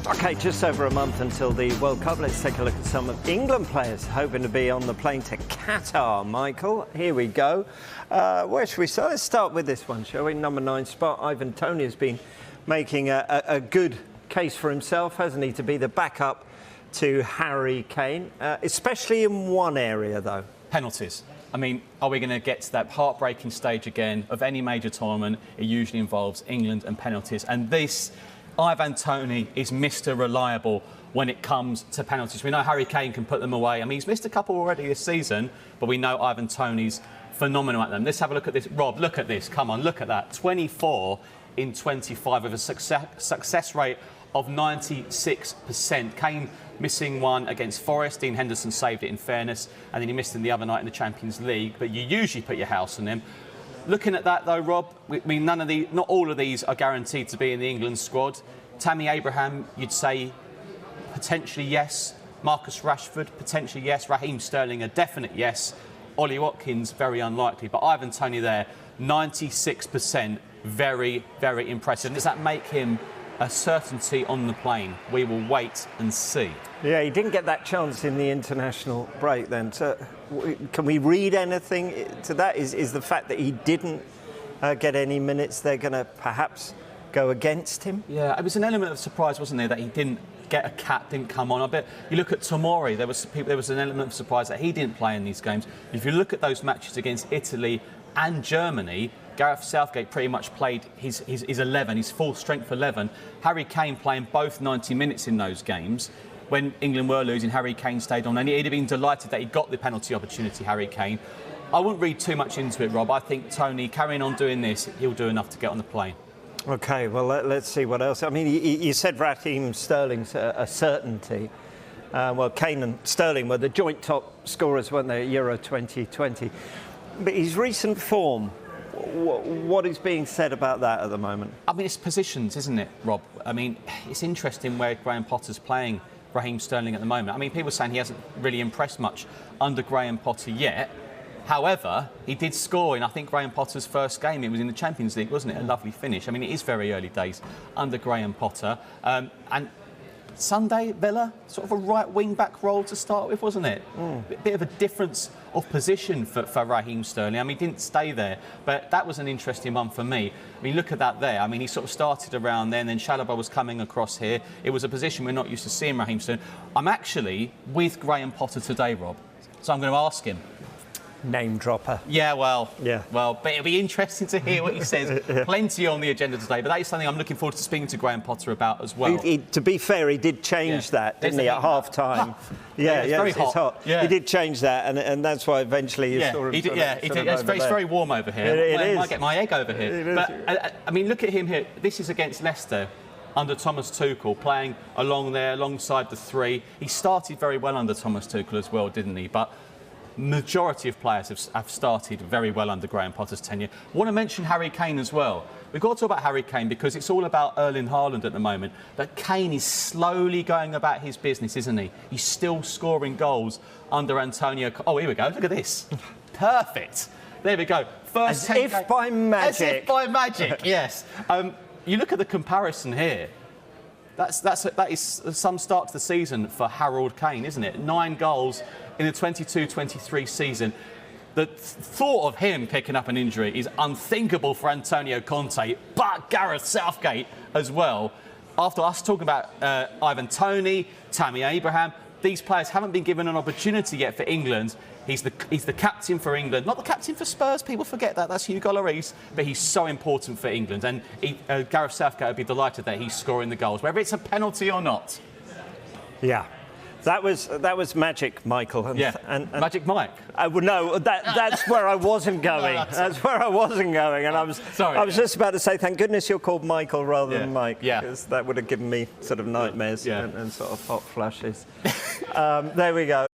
OK, just over a month until the World Cup. Let's take a look at some of England players hoping to be on the plane to Qatar, Michael. Here we go. Where should we start? Let's start with this one, shall we? Number 9 spot. Ivan Toney has been making a good case for himself, hasn't he, to be the backup to Harry Kane, especially in one area, though. Penalties. I mean, are we going to get to that heartbreaking stage again of any major tournament? It usually involves England and penalties. And this, Ivan Toney is Mr. Reliable when it comes to penalties. We know Harry Kane can put them away. I mean, he's missed a couple already this season, but we know Ivan Toney's phenomenal at them. Let's have a look at this. Rob, look at this. Come on, look at that. 24 in 25 with a success rate of 96%. Kane missing one against Forest. Dean Henderson saved it, in fairness, and then he missed them the other night in the Champions League. But you usually put your house on them. Looking at that, though, Rob, I mean, not all of these are guaranteed to be in the England squad. Tammy Abraham, you'd say potentially yes. Marcus Rashford, potentially yes. Raheem Sterling, a definite yes. Ollie Watkins, very unlikely. But Ivan Toney there, 96%, very, very impressive. Does that make him a certainty on the plane? We will wait and see. Yeah, he didn't get that chance in the international break then. So, can we read anything to that? Is the fact that he didn't get any minutes, they're going to perhaps go against him? Yeah, it was an element of surprise, wasn't there, that he didn't get a cap, didn't come on. I bet you look at Tomori, there was an element of surprise that he didn't play in these games. If you look at those matches against Italy and Germany, Gareth Southgate pretty much played his 11, his full strength 11. Harry Kane playing both 90 minutes in those games. When England were losing, Harry Kane stayed on, and he'd have been delighted that he got the penalty opportunity, Harry Kane. I wouldn't read too much into it, Rob. I think Toney, carrying on doing this, he'll do enough to get on the plane. OK, well, let's see what else. I mean, you said Raheem Sterling's a certainty. Well, Kane and Sterling were the joint top scorers, weren't they, at Euro 2020. But his recent form, what is being said about that at the moment? I mean, it's positions, isn't it, Rob? I mean, it's interesting where Graham Potter's playing Raheem Sterling at the moment. I mean, people are saying he hasn't really impressed much under Graham Potter yet. However, he did score in, I think, Graham Potter's first game. It was in the Champions League, wasn't it? A lovely finish. I mean, it is very early days under Graham Potter. And Sunday, Villa, sort of a right wing-back role to start with, wasn't it? Bit of a difference of position for Raheem Sterling. I mean, he didn't stay there, but that was an interesting one for me. I mean, look at that there. I mean, he sort of started around there, and then Chalobah was coming across here. It was a position we're not used to seeing Raheem Sterling. I'm actually with Graham Potter today, Rob, so I'm going to ask him. Name dropper. Yeah, well, but it'll be interesting to hear what he says. Plenty on the agenda today, but that is something I'm looking forward to speaking to Graham Potter about as well. To be fair, he did change that, didn't he, at half-time? It's hot. Yeah. He did change that, and that's why eventually you saw him. He did. It's very warm over here. I might get my egg over here. But I mean, look at him here. This is against Leicester under Thomas Tuchel, playing along there alongside the three. He started very well under Thomas Tuchel as well, didn't he? But majority of players have started very well under Graham Potter's tenure. I want to mention Harry Kane as well. We've got to talk about Harry Kane because it's all about Erling Haaland at the moment. But Kane is slowly going about his business, isn't he? He's still scoring goals under Antonio. Oh, here we go. Look at this. Perfect. There we go. As if by magic. As if by magic, yes. You look at the comparison here. That is some start to the season for Harold Kane, isn't it? 9 goals in the 22-23 season. The thought of him picking up an injury is unthinkable for Antonio Conte, but Gareth Southgate as well. After us talking about Ivan Toney, Tammy Abraham, these players haven't been given an opportunity yet for England. He's the captain for England, not the captain for Spurs. People forget that. That's Hugo Lloris, but he's so important for England. And Gareth Southgate would be delighted that he's scoring the goals, whether it's a penalty or not. Yeah. That was magic, Michael. And Magic Mike. No, that's where I wasn't going. That's where I wasn't going, and I was just about to say, thank goodness you're called Michael rather than Mike, because that would have given me sort of nightmares and sort of hot flushes. There we go.